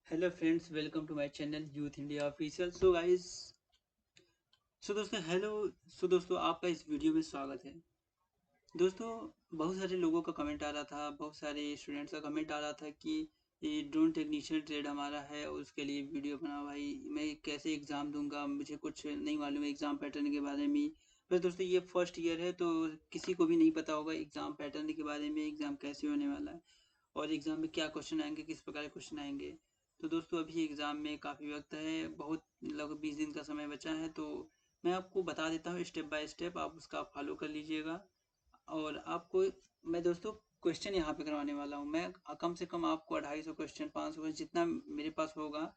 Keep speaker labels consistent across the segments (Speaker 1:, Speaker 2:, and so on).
Speaker 1: Hello friends, welcome to my channel youth India official. So दोस्तों आपका इस video में स्वागत है। दोस्तों, बहुत सारे लोगों का कमेंट आ रहा था, बहुत सारे स्टूडेंट्स का कमेंट आ रहा था कि ये ड्रोन टेक्नीशियन ट्रेड हमारा है और उसके लिए वीडियो बना। भाई मैं कैसे एग्ज़ाम दूंगा, मुझे कुछ नहीं मालूम है एग्ज़ाम पैटर्न के बारे में। बस दोस्तों, ये फर्स्ट ईयर है तो किसी को भी नहीं पता होगा एग्ज़ाम पैटर्न के बारे में, एग्ज़ाम कैसे होने वाला है और एग्ज़ाम में क्या क्वेश्चन आएंगे, किस प्रकार के क्वेश्चन आएंगे। तो दोस्तों, अभी एग्ज़ाम में काफ़ी वक्त है, बहुत लगभग 20 दिन का समय बचा है। तो मैं आपको बता देता हूँ स्टेप बाय स्टेप, आप उसका फॉलो कर लीजिएगा। और आपको मैं दोस्तों क्वेश्चन यहाँ पे करवाने वाला हूँ। मैं कम से कम आपको 250 क्वेश्चन, 500 क्वेश्चन, जितना मेरे पास होगा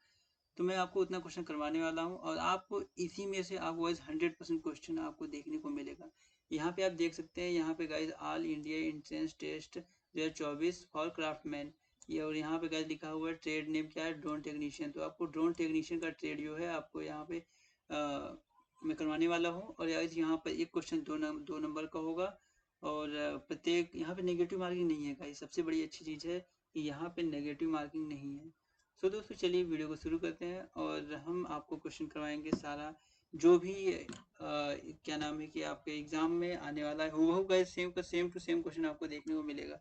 Speaker 1: तो मैं आपको उतना क्वेश्चन करवाने वाला हूँ। और आपको इसी में से आपको वाइज 100% क्वेश्चन आपको देखने को मिलेगा। यहाँ पे आप देख सकते हैं, यहाँ पे guys all India entrance test 2024 for craftsman, ये और यहाँ पे गाइज लिखा हुआ है ट्रेड नेम क्या है, ड्रोन टेक्नीशियन। तो आपको ड्रोन टेक्नीशियन का ट्रेड जो है आपको यहाँ पे मैं करवाने वाला हूँ। और गाइज यहाँ पर एक क्वेश्चन दो नंबर का होगा और प्रत्येक यहाँ पे नेगेटिव मार्किंग नहीं है गाइज। सबसे बड़ी अच्छी चीज़ है कि यहाँ पे नेगेटिव मार्किंग नहीं है। सो दोस्तों, चलिए वीडियो को शुरू करते हैं और हम आपको क्वेश्चन करवाएंगे सारा जो भी क्या नाम है कि आपके एग्जाम में आने वाला है, हूबहू का सेम टू सेम क्वेश्चन आपको देखने को मिलेगा।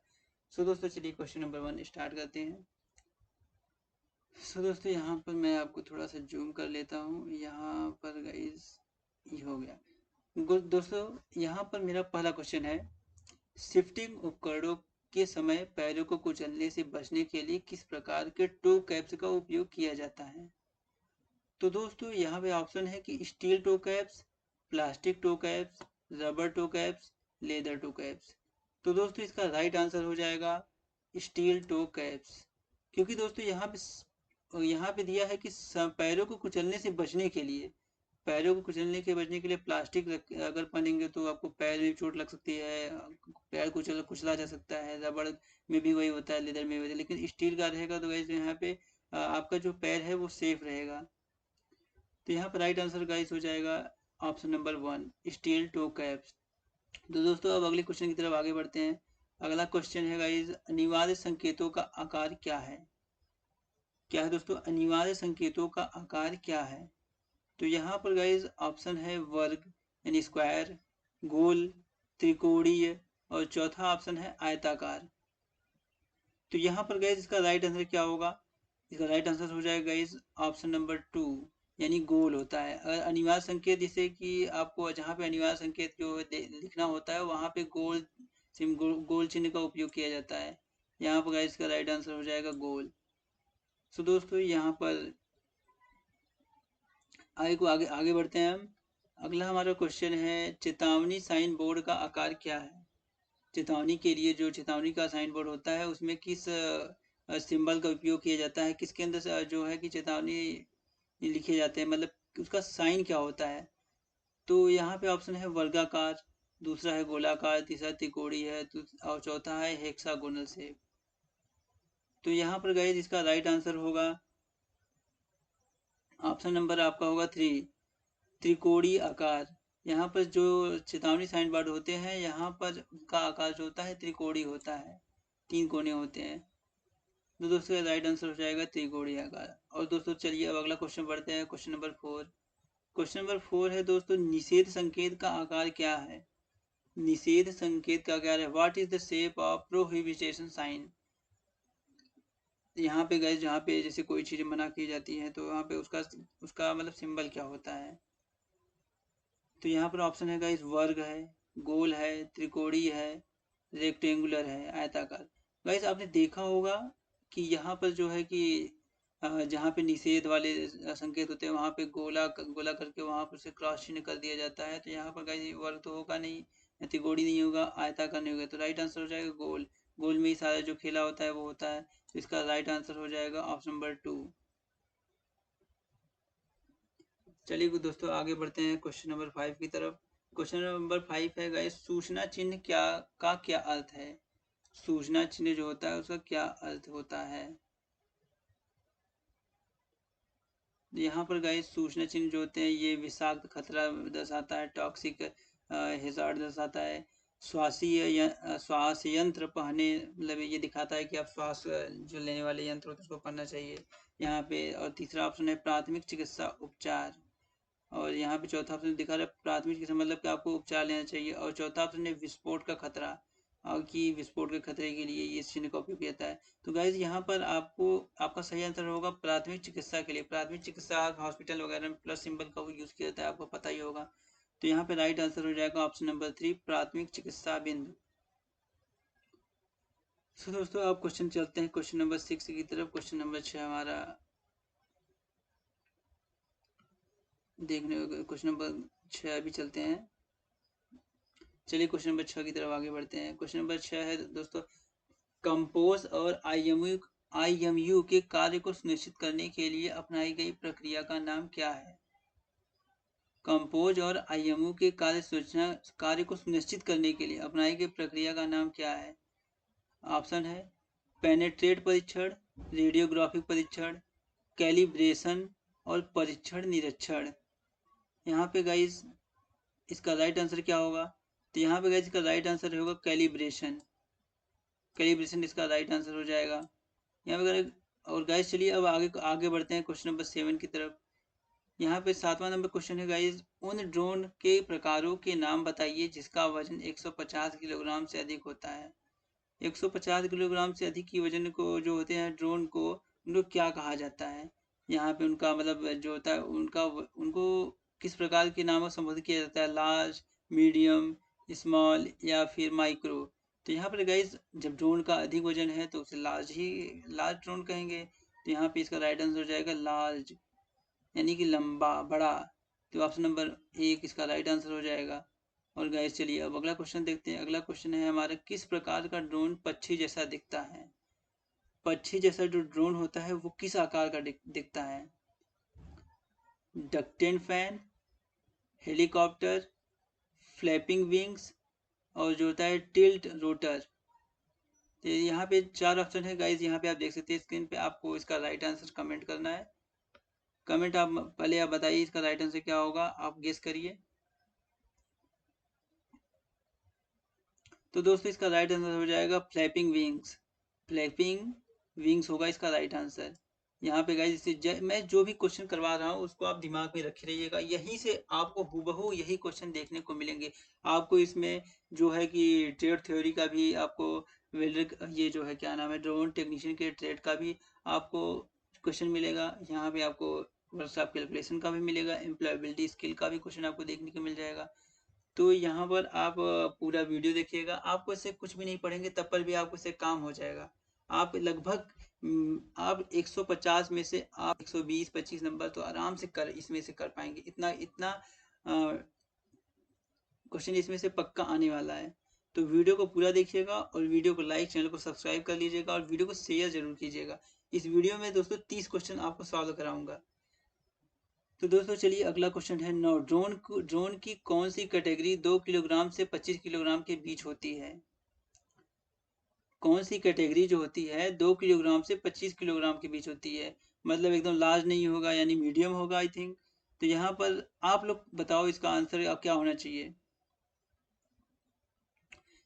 Speaker 1: सो दोस्तों, चलिए क्वेश्चन नंबर 1 स्टार्ट करते हैं। सो दोस्तों, यहाँ पर मैं आपको थोड़ा सा जूम कर लेता हूँ। यहाँ पर गाइस ये हो गया। दोस्तों, यहाँ पर मेरा पहला क्वेश्चन है, शिफ्टिंग उपकरणों के समय पैरों को कुचलने से बचने के लिए किस प्रकार के टो कैप्स का उपयोग किया जाता है। तो दोस्तों, यहाँ पे ऑप्शन है कि steel toe caps, plastic toe caps, rubber toe caps, leather toe caps. तो दोस्तों, इसका राइट आंसर हो जाएगा स्टील टो कैप्स। क्योंकि दोस्तों यहाँ पे दिया है कि पैरों को कुचलने से बचने के लिए, पैरों को कुचलने के बचने के लिए प्लास्टिक अगर पहनेंगे तो आपको पैर में चोट लग सकती है, पैर कुचला जा सकता है। रबड़ में भी वही होता है, लेदर में भी होता है, लेकिन स्टील का रहेगा तो वैसे यहाँ पे आपका जो पैर है वो सेफ रहेगा। तो यहाँ पर राइट आंसर गाइस हो जाएगा option number 1, steel toe caps. तो दोस्तों, अब अगले क्वेश्चन की तरफ आगे बढ़ते हैं। अगला क्वेश्चन है गाइस, अनिवार्य संकेतों का आकार क्या है। क्या है दोस्तों, अनिवार्य संकेतों का आकार क्या है। तो यहाँ पर गाइस ऑप्शन है वर्ग यानी स्क्वायर, गोल, त्रिकोणीय और चौथा ऑप्शन है आयताकार। तो यहाँ पर गाइस इसका राइट आंसर क्या होगा, इसका राइट आंसर हो जाएगा गाइस ऑप्शन नंबर 2, यानी गोल होता है। अगर अनिवार्य संकेत, जैसे कि आपको जहाँ पे अनिवार्य संकेत जो लिखना होता है वहाँ पे गोल चिन्ह का उपयोग किया जाता है। यहाँ पर गाइस इसका राइट आंसर हो जाएगा गोल। सो दोस्तों, यहाँ पर आगे आगे बढ़ते हैं हम। अगला हमारा क्वेश्चन है, चेतावनी साइन बोर्ड का आकार क्या है। चेतावनी के लिए जो चेतावनी का साइन बोर्ड होता है उसमें किस सिंबल का उपयोग किया जाता है, किसके अंदर जो है कि चेतावनी लिखे जाते हैं, मतलब उसका साइन क्या होता है। तो यहाँ पे ऑप्शन है वर्गाकार, दूसरा है गोलाकार, तीसरा त्रिकोणीय है और चौथा है हेक्सागोनल शेप। तो यहाँ पर गाइस इसका राइट आंसर होगा ऑप्शन नंबर आपका होगा 3, त्रिकोणीय आकार। यहाँ पर जो चेतावनी साइन बोर्ड होते हैं यहाँ पर उनका आकार जो होता है त्रिकोणीय होता है, 3 कोने होते हैं। तो दोस्तों, राइट आंसर हो जाएगा त्रिकोणीय आकार। और दोस्तों, चलिए अब अगला क्वेश्चन बढ़ते हैं, क्वेश्चन नंबर 4। क्वेश्चन नंबर 4 है दोस्तों, निषेध संकेत का आकार क्या है। निषेध संकेत का आकार है, what is the shape of prohibition sign. यहाँ पे गए जहाँ पे जैसे कोई चीज मना की जाती है तो वहाँ पे उसका उसका मतलब सिंबल क्या होता है। तो यहाँ पर ऑप्शन है गाइस वर्ग है, गोल है, त्रिकोणीय है, रेक्टेंगुलर है, आयताकार। गाइस आपने देखा होगा कि यहाँ पर जो है कि जहाँ पे निषेध वाले संकेत होते हैं वहाँ पे गोला गोला करके वहाँ पर से क्रॉस चिन्ह कर दिया जाता है। तो यहाँ पर गाइस वर्ग तो होगा नहीं, त्रिकोणीय नहीं होगा, आयताकार नहीं होगा। तो राइट आंसर हो जाएगा गोल। गोल में ही सारा जो खेला होता है वो होता है। तो इसका राइट आंसर हो जाएगा ऑप्शन नंबर 2। चलिए दोस्तों, आगे बढ़ते हैं क्वेश्चन नंबर 5 की तरफ। क्वेश्चन नंबर 5 है गाइस, सूचना चिन्ह क्या अर्थ है। सूचना चिन्ह जो होता है उसका क्या अर्थ होता है। यहाँ पर गाइस सूचना चिन्ह जो होते हैं ये विषाक्त खतरा दर्शाता है, टॉक्सिक हैजार्ड दर्शाता है, श्वास यंत्र पहने, मतलब ये दिखाता है कि आप श्वास जो लेने वाले यंत्र होते हैं उसको पहनना चाहिए यहाँ पे। और तीसरा ऑप्शन है प्राथमिक चिकित्सा उपचार, और यहाँ पे चौथा ऑप्शन दिखा रहा है प्राथमिक चिकित्सा मतलब कि आपको उपचार लेना चाहिए। और चौथा ऑप्शन है विस्फोट का खतरा, और कि विस्फोट के खतरे के लिए ये चिन्ह का उपयोग किया जाता है। तो गाइज यहाँ पर आपको आपका सही आंसर होगा प्राथमिक चिकित्सा के लिए। प्राथमिक चिकित्सा हॉस्पिटल वगैरह में प्लस सिंबल का यूज किया जाता है, आपको पता ही होगा। तो यहाँ पे राइट आंसर हो जाएगा ऑप्शन नंबर 3 प्राथमिक चिकित्सा बिंदु। सो दोस्तों आप क्वेश्चन चलते हैं क्वेश्चन नंबर 6 की तरफ। क्वेश्चन नंबर 6 हमारा देखने, क्वेश्चन नंबर 6 अभी चलते हैं। चलिए क्वेश्चन नंबर 6 की तरफ आगे बढ़ते हैं। क्वेश्चन नंबर 6 है दोस्तों, कंपोज और आईएमयू के कार्य को सुनिश्चित करने के लिए अपनाई गई प्रक्रिया का नाम क्या है? कंपोज और आईएमयू के कार्य को सुनिश्चित करने के लिए अपनाई गई प्रक्रिया का नाम क्या है? ऑप्शन है पेनेट्रेट परीक्षण, रेडियोग्राफिक परीक्षण, कैलिब्रेशन और परीक्षण निरीक्षण। यहाँ पे गाइस इसका राइट आंसर क्या होगा? तो यहाँ पे गाइस इसका राइट आंसर होगा कैलिब्रेशन। कैलिब्रेशन इसका राइट आंसर हो जाएगा यहाँ पे। और गाइस चलिए अब आगे बढ़ते हैं क्वेश्चन नंबर 7 की तरफ। यहाँ पे 7वां नंबर क्वेश्चन है गाइस, उन ड्रोन के प्रकारों के नाम बताइए जिसका वजन 150 किलोग्राम से अधिक होता है। 150 किलोग्राम से अधिक की वजन को जो होते हैं ड्रोन को, उनको क्या कहा जाता है? यहाँ पे उनका मतलब जो होता है उनको किस प्रकार के नामों से संबोधित किया जाता है? लार्ज, मीडियम, स्मॉल या फिर माइक्रो। तो यहाँ पर गाइस जब ड्रोन का अधिक वजन है तो उसे लार्ज ड्रोन कहेंगे। तो यहाँ पे इसका राइट आंसर हो जाएगा लार्ज, यानी कि लंबा, बड़ा। तो ऑप्शन नंबर 1 इसका राइट आंसर हो जाएगा। और गाइस चलिए अब अगला क्वेश्चन देखते हैं। अगला क्वेश्चन है हमारा, किस प्रकार का ड्रोन पक्षी जैसा दिखता है? पक्षी जैसा जो ड्रोन होता है वो किस आकार का दिखता है? डकटेन फैन, हेलीकॉप्टर, फ्लैपिंग विंग्स और जो होता है टिल्ट रोटर। तो यहाँ पे 4 ऑप्शन है गाइस, यहाँ पे आप देख सकते हैं स्क्रीन पे। आपको इसका राइट आंसर कमेंट करना है। कमेंट आप पहले आप बताइए इसका राइट आंसर क्या होगा, आप गेस करिए। तो दोस्तों इसका राइट आंसर हो जाएगा फ्लैपिंग विंग्स। फ्लैपिंग विंग्स होगा इसका राइट आंसर। यहाँ पे गाइस मैं जो भी क्वेश्चन करवा रहा हूँ उसको आप दिमाग में रखे रहिएगा, यहीं से आपको हूबहू यही क्वेश्चन देखने को मिलेंगे। आपको इसमें जो है कि ट्रेड थ्योरी का भी आपको, वेल्डर ये जो है क्या नाम है ड्रोन टेक्नीशियन के ट्रेड का भी आपको क्वेश्चन मिलेगा। यहाँ पे आपको वर्कशॉप कैलकुलेशन का भी मिलेगा, एम्प्लॉयबिलिटी स्किल का भी क्वेश्चन आपको देखने को मिल जाएगा। तो यहाँ पर आप पूरा वीडियो देखिएगा। आपको इससे कुछ भी नहीं पढ़ेंगे तब पर भी आपको इससे काम हो जाएगा। आप लगभग आप 150 में से आप 120-25 नंबर तो आराम से इसमें से कर पाएंगे। इतना इतना क्वेश्चन इसमें से पक्का आने वाला है। तो वीडियो को पूरा देखिएगा और वीडियो को लाइक, चैनल को सब्सक्राइब कर लीजिएगा और वीडियो को शेयर जरूर कीजिएगा। इस वीडियो में दोस्तों 30 क्वेश्चन आपको सॉल्व कराऊंगा। तो दोस्तों चलिए अगला क्वेश्चन है, नौ ड्रोन की कौन सी कैटेगरी 2 किलोग्राम से 25 किलोग्राम के बीच होती है? कौन सी कैटेगरी जो होती है 2 किलोग्राम से 25 किलोग्राम के बीच होती है? मतलब एकदम लार्ज नहीं होगा, यानी मीडियम होगा आई थिंक। तो यहाँ पर आप लोग बताओ इसका आंसर क्या होना चाहिए?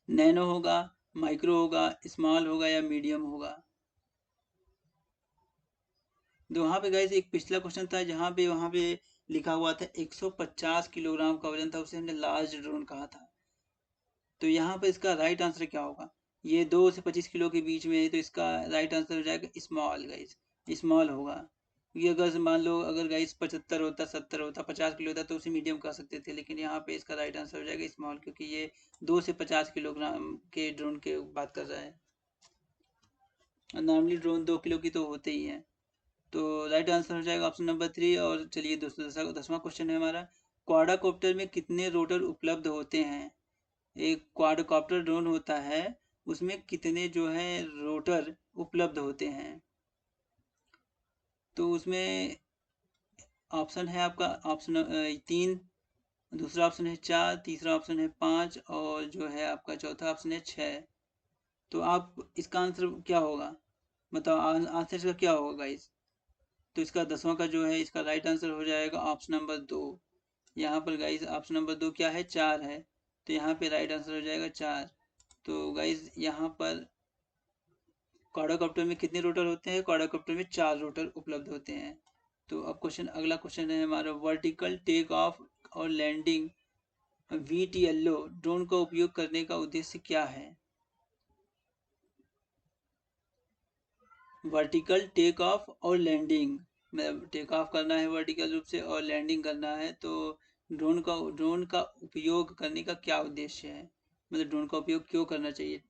Speaker 1: नैनो होगा, माइक्रो होगा, स्मॉल होगा या मीडियम होगा? तो वहाँ पे गाइस एक पिछला क्वेश्चन था जहाँ पे वहाँ पे लिखा हुआ था 150 किलोग्राम का वजन था, उसे हमने लार्ज ड्रोन कहा था। तो यहाँ पे इसका राइट आंसर क्या होगा? ये 2 से 25 किलो के बीच में है, तो इसका राइट आंसर हो जाएगा स्मॉल गाइस, स्मॉल होगा। क्योंकि अगर मान लो अगर गाइस 75 होता, 70 होता, 50 किलो होता तो उसे मीडियम कह सकते थे, लेकिन यहाँ पे इसका राइट आंसर हो जाएगा स्मॉल, क्योंकि ये 2 से 50 किलोग्राम के ड्रोन के बात कर रहा है। नॉर्मली ड्रोन 2 किलो की तो होते ही हैं। तो राइट आंसर हो जाएगा ऑप्शन नंबर 3। और चलिए दोस्तों 10वां क्वेश्चन है हमारा, क्वाड्राकॉप्टर में कितने रोटर उपलब्ध होते हैं? एक क्वाड्रकॉप्टर ड्रोन होता है, उसमें कितने जो है रोटर उपलब्ध होते हैं? तो उसमें ऑप्शन है आपका ऑप्शन 3, दूसरा ऑप्शन है 4, तीसरा ऑप्शन है 5 और जो है आपका चौथा ऑप्शन है 6। तो आप इसका आंसर क्या होगा, मतलब आंसर इसका क्या होगा गाइस? तो इसका 10वां का जो है इसका राइट आंसर हो जाएगा ऑप्शन नंबर 2। यहाँ पर गाइस ऑप्शन नंबर 2 क्या है? 4 है। तो यहाँ पे राइट आंसर हो जाएगा 4। तो गाइज यहाँ पर क्वाड्राकॉप्टर में कितने रोटर होते हैं? क्वाड्राकॉप्टर में 4 रोटर उपलब्ध होते हैं। तो अब अगला क्वेश्चन है हमारा, वर्टिकल टेक ऑफ और लैंडिंग VTLO ड्रोन का उपयोग करने का उद्देश्य क्या है? वर्टिकल टेक ऑफ और लैंडिंग, मतलब टेक ऑफ करना है वर्टिकल रूप से और लैंडिंग करना है, तो ड्रोन का उपयोग करने का क्या उद्देश्य है? मतलब ड्रोन का उपयोग क्यों करना चाहिए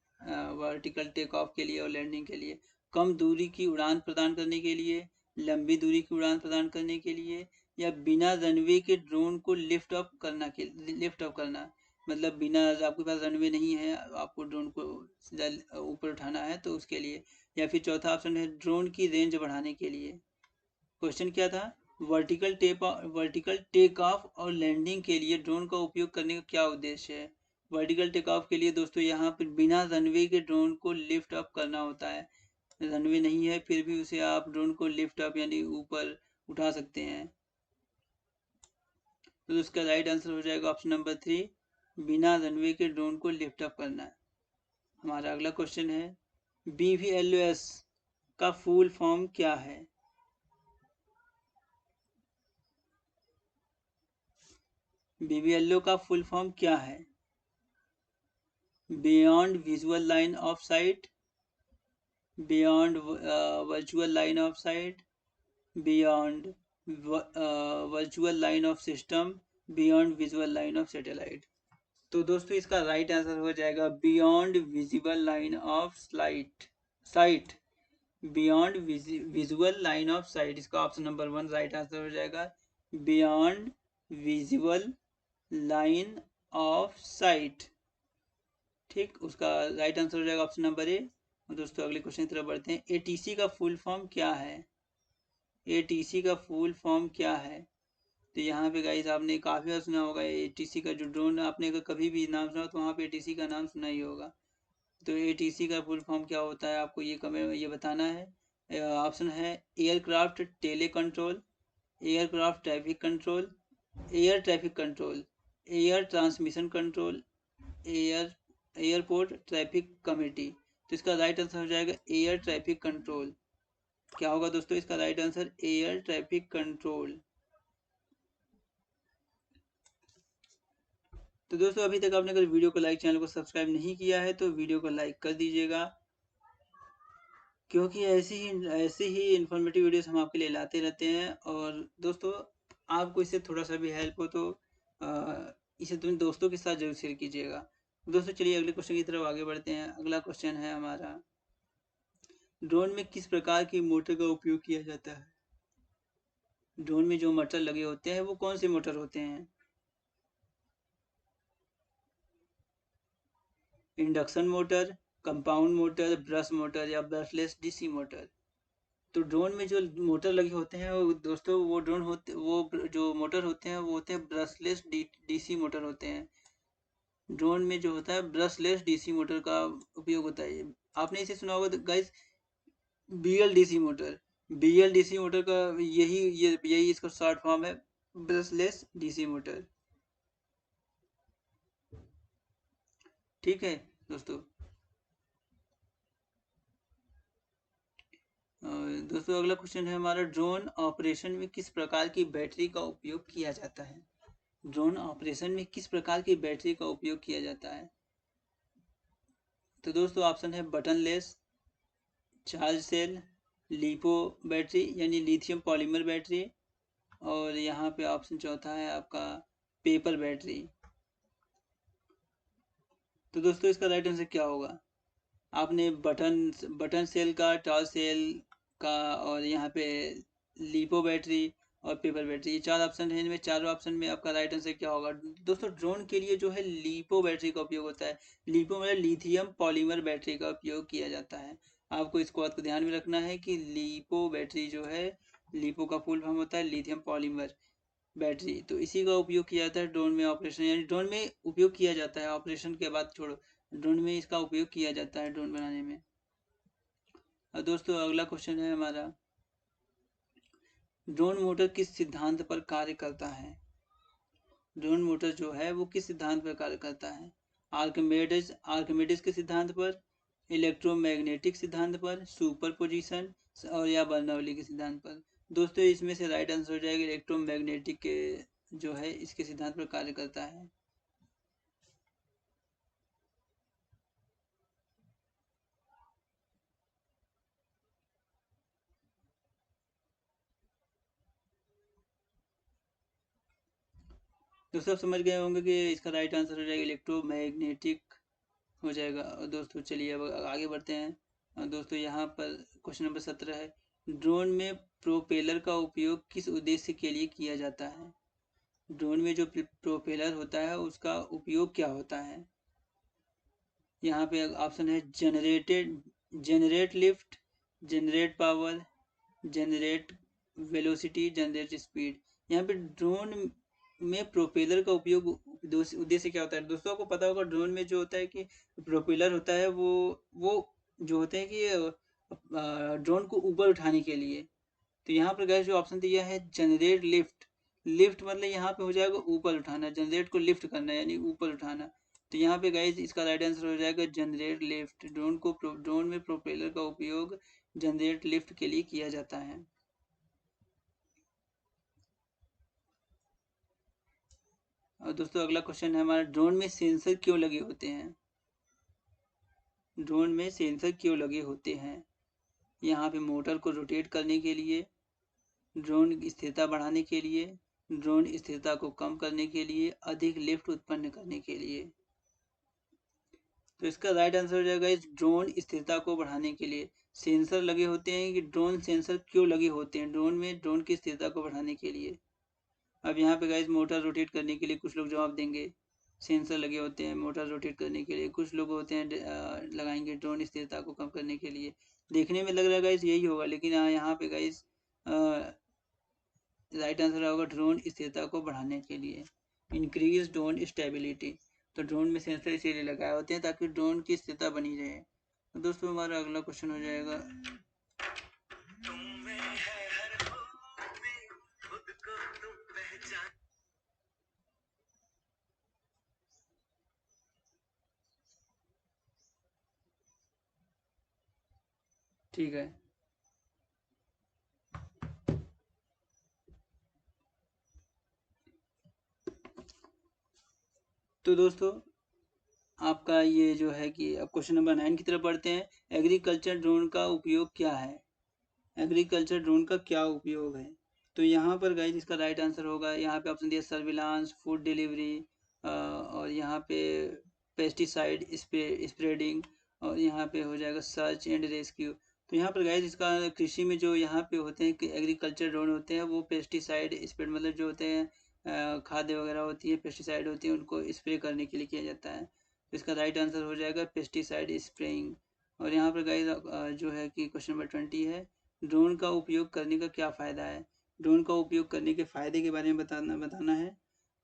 Speaker 1: वर्टिकल टेक ऑफ के लिए और लैंडिंग के लिए? कम दूरी की उड़ान प्रदान करने के लिए, लंबी दूरी की उड़ान प्रदान करने के लिए, या बिना रनवे के ड्रोन को लिफ्ट अप करना, मतलब बिना, आपके पास रनवे नहीं है, आपको ड्रोन को ऊपर उठाना है तो उसके लिए, या फिर चौथा ऑप्शन है ड्रोन की रेंज बढ़ाने के लिए। क्वेश्चन क्या था? वर्टिकल टेक ऑफ और लैंडिंग के लिए ड्रोन का उपयोग करने का क्या उद्देश्य है? वर्टिकल टेक ऑफ के लिए दोस्तों यहाँ पर बिना रनवे के ड्रोन को लिफ्ट अप करना होता है। रनवे नहीं है फिर भी उसे आप ड्रोन को लिफ्ट अप यानी ऊपर उठा सकते हैं। तो उसका राइट आंसर हो जाएगा ऑप्शन नंबर 3, बिना रनवे के ड्रोन को लिफ्ट अप करना। हमारा अगला क्वेश्चन है, BVLOS का फुल फॉर्म क्या है? BVLO का फुल फॉर्म क्या है? Beyond visual line of site, beyond virtual line of site, beyond virtual line of system, beyond visual line of satellite. तो दोस्तों इसका राइट आंसर हो जाएगा beyond visible line of site, beyond visual line of site. इसका option number 1 right answer हो जाएगा, beyond visible line of site. ठीक, उसका राइट आंसर हो जाएगा ऑप्शन नंबर ए। दोस्तों अगले क्वेश्चन की तरफ बढ़ते हैं, ATC का फुल फॉर्म क्या है? ATC का फुल फॉर्म क्या है? तो यहाँ पे गाइस आपने काफी बार सुना होगा ATC का, जो ड्रोन आपने अगर कभी भी नाम सुना तो वहाँ पे ATC का नाम सुना ही होगा। तो ATC का फुल फॉर्म क्या होता है आपको ये बताना है। ऑप्शन है aircraft tele control, aircraft traffic control, air traffic control, air transmission control, airport traffic committee. तो इसका राइट आंसर हो जाएगा एयर ट्रैफिक कंट्रोल। क्या होगा दोस्तों इसका right answer? Air traffic control. तो दोस्तों अभी तक आपने अगर वीडियो को लाइक, चैनल को सब्सक्राइब नहीं किया है तो वीडियो को लाइक कर दीजिएगा, क्योंकि ऐसी ही इन्फॉर्मेटिव वीडियोस हम आपके लिए लाते रहते हैं। और दोस्तों आपको इससे थोड़ा सा भी हेल्प हो तो इसे तुम दोस्तों के साथ जरूर शेयर कीजिएगा। दोस्तों चलिए अगले क्वेश्चन की तरफ आगे बढ़ते हैं। अगला क्वेश्चन है हमारा, ड्रोन में किस प्रकार की मोटर का उपयोग किया जाता है? ड्रोन में जो मोटर लगे होते हैं वो कौन से मोटर होते हैं? Induction motor, compound motor, brush motor, या ब्रशलेस DC मोटर। तो ड्रोन में जो मोटर लगे होते हैं वो दोस्तों वो जो मोटर होते हैं वो होते हैं ब्रशलेस DC मोटर होते हैं। ड्रोन में जो होता है ब्रशलेस DC मोटर का उपयोग होता है। आपने इसे सुना होगा guys, BLDC motor. BLDC motor का यही इसका शॉर्ट फॉर्म है, ब्रशलेस DC मोटर। ठीक है दोस्तों। दोस्तों अगला क्वेश्चन है हमारा, ड्रोन ऑपरेशन में किस प्रकार की बैटरी का उपयोग किया जाता है? ड्रोन ऑपरेशन में किस प्रकार की बैटरी का उपयोग किया जाता है? तो दोस्तों ऑप्शन है buttonless, charge cell, lipo battery यानी लिथियम पॉलीमर बैटरी, और यहाँ पे ऑप्शन चौथा है आपका पेपर बैटरी। तो दोस्तों इसका राइट आंसर क्या होगा? आपने बटन सेल का, टॉर्च सेल का, और यहाँ पे लिपो बैटरी और पेपर बैटरी, ये 4 ऑप्शन है। इनमें चारों ऑप्शन में आपका राइट आंसर क्या होगा? दोस्तों ड्रोन के लिए जो है लिपो बैटरी का उपयोग होता है। लिपो मतलब लिथियम पॉलीमर बैटरी का उपयोग किया जाता है। आपको इसको बात को ध्यान में रखना है कि लिपो बैटरी जो है, लिपो का फुल फॉर्म होता है लिथियम पॉलीमर बैटरी। तो इसी का उपयोग किया जाता है ड्रोन में ऑपरेशन, यानी ड्रोन में उपयोग किया जाता है, ऑपरेशन के बाद छोड़ो, ड्रोन में इसका उपयोग किया जाता है ड्रोन बनाने में। और दोस्तों अगला क्वेश्चन है हमारा, ड्रोन मोटर किस सिद्धांत पर कार्य करता है? ड्रोन मोटर जो है वो किस सिद्धांत पर कार्य करता है? आर्किमिडीज के सिद्धांत पर, इलेक्ट्रोमैग्नेटिक सिद्धांत पर, सुपरपोजिशन और या बर्नौली के सिद्धांत पर। दोस्तों इसमें से राइट आंसर हो जाएगा इलेक्ट्रोमैग्नेटिक के जो है इसके सिद्धांत पर कार्य करता है। दोस्तों समझ गए होंगे कि इसका राइट आंसर हो जाएगा इलेक्ट्रोमैग्नेटिक हो जाएगा। और दोस्तों चलिए अब आगे बढ़ते हैं। और दोस्तों यहाँ पर क्वेश्चन नंबर 17 है, ड्रोन में प्रोपेलर का उपयोग किस उद्देश्य के लिए किया जाता है? ड्रोन में जो प्रोपेलर होता है उसका उपयोग क्या होता है? यहाँ पे ऑप्शन है generate lift, generate power, generate velocity, generate speed. यहाँ पे ड्रोन में प्रोपेलर का उपयोग उद्देश्य क्या होता है? दोस्तों आपको पता होगा ड्रोन में जो होता है कि प्रोपेलर होता है वो जो होते हैं कि ड्रोन को ऊपर उठाने के लिए। तो यहाँ पर गैस जो ऑप्शन दिया है जनरेट लिफ्ट, लिफ्ट मतलब यहाँ पे हो जाएगा ऊपर उठाना, जनरेट को लिफ्ट करना यानी ऊपर उठाना। तो यहाँ पे गाइस इसका राइट आंसर हो जाएगा जनरेट लिफ्ट। ड्रोन में प्रोपेलर का उपयोग जनरेट लिफ्ट के लिए किया जाता है। और दोस्तों अगला क्वेश्चन है हमारा, ड्रोन में सेंसर क्यों लगे होते हैं? ड्रोन में सेंसर क्यों लगे होते हैं? यहाँ पे मोटर को रोटेट करने के लिए, ड्रोन स्थिरता बढ़ाने के लिए, ड्रोन स्थिरता को कम करने के लिए, अधिक लिफ्ट उत्पन्न करने के लिए। तो इसका राइट आंसर हो जाएगा इस ड्रोन स्थिरता को बढ़ाने के लिए। सेंसर लगे होते हैं कि ड्रोन सेंसर क्यों लगे होते हैं? ड्रोन में ड्रोन की स्थिरता को बढ़ाने के लिए। अब यहाँ पे गाइस मोटर रोटेट करने के लिए कुछ लोग जवाब देंगे, सेंसर लगे होते हैं मोटर रोटेट करने के लिए। कुछ लोग होते हैं लगाएंगे ड्रोन स्थिरता को कम करने के लिए। देखने में लग रहा है गाइस यही होगा, लेकिन यहाँ पे गाइस राइट आंसर होगा ड्रोन स्थिरता को बढ़ाने के लिए, इंक्रीज ड्रोन स्टेबिलिटी। तो ड्रोन में सेंसर इसीलिए लगाए होते हैं ताकि ड्रोन की स्थिरता बनी रहे। तो दोस्तों हमारा अगला क्वेश्चन हो जाएगा, ठीक है। तो दोस्तों आपका ये जो है कि अब क्वेश्चन नंबर 9 की तरफ बढ़ते हैं। एग्रीकल्चर ड्रोन का उपयोग क्या है? एग्रीकल्चर ड्रोन का क्या उपयोग है? तो यहाँ पर गाइस इसका राइट आंसर होगा, यहाँ पे ऑप्शन दिया सर्विलांस, फूड डिलीवरी, और यहाँ पे पेस्टिसाइड स्प्रेडिंग, और यहाँ पे हो जाएगा सर्च एंड रेस्क्यू। तो यहाँ पर गाइस इसका कृषि में जो यहाँ पे होते हैं कि एग्रीकल्चर ड्रोन होते हैं वो पेस्टिसाइड स्प्रेड मतलब जो होते हैं खाद्य वगैरह होती है, पेस्टिसाइड होती है, उनको स्प्रे करने के लिए किया जाता है। तो इसका राइट आंसर हो जाएगा पेस्टिसाइड स्प्रेइंग। और यहाँ पर गाइस जो है कि क्वेश्चन नंबर 20 है, ड्रोन का उपयोग करने का क्या फ़ायदा है? ड्रोन का उपयोग करने के फ़ायदे के बारे में बताना है।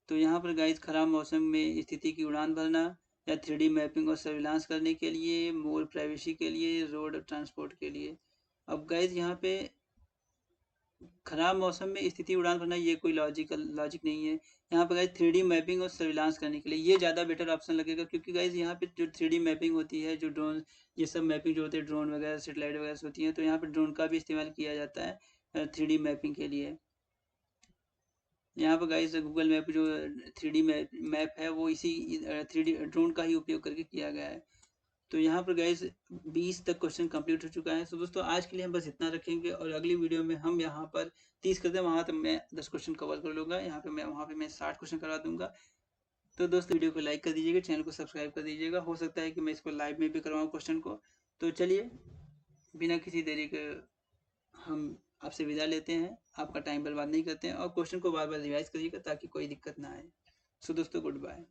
Speaker 1: तो यहाँ पर गाइस खराब मौसम में स्थिति की उड़ान भरना, या 3D मैपिंग और सर्विलांस करने के लिए, मोर प्राइवेसी के लिए, रोड ट्रांसपोर्ट के लिए। अब गाइस यहाँ पे खराब मौसम में स्थिति उड़ान भरना ये कोई लॉजिक नहीं है। यहाँ पे गाइस 3D मैपिंग और सर्विलांस करने के लिए ये ज़्यादा बेटर ऑप्शन लगेगा, क्योंकि गाइस यहाँ पे जो 3D मैपिंग होती है, जो ड्रोन ये सब मैपिंग जो होते हैं ड्रोन वगैरह सेटेलाइट वगैरह से होती है, तो यहाँ पे ड्रोन का भी इस्तेमाल किया जाता है 3D मैपिंग के लिए। यहाँ पर गाइस गूगल मैप जो 3D मैप है वो इसी 3D ड्रोन का ही उपयोग करके किया गया है। तो यहाँ पर गाइस 20 तक क्वेश्चन कंप्लीट हो चुका है। तो दोस्तों आज के लिए हम बस इतना रखेंगे, और अगली वीडियो में हम यहाँ पर 30 करते हैं, वहाँ तक मैं 10 क्वेश्चन कवर कर लूँगा। यहाँ पे मैं 60 क्वेश्चन करा दूंगा। तो दोस्तों वीडियो को लाइक कर दीजिएगा, चैनल को सब्सक्राइब कर दीजिएगा। हो सकता है कि मैं इसको लाइव में भी करवाऊँ क्वेश्चन को। तो चलिए बिना किसी देरी के हम आपसे विदा लेते हैं, आपका टाइम बर्बाद नहीं करते हैं, और क्वेश्चन को बार बार रिवाइज करिएगा ताकि कोई दिक्कत ना आए। सो दोस्तों गुड बाय।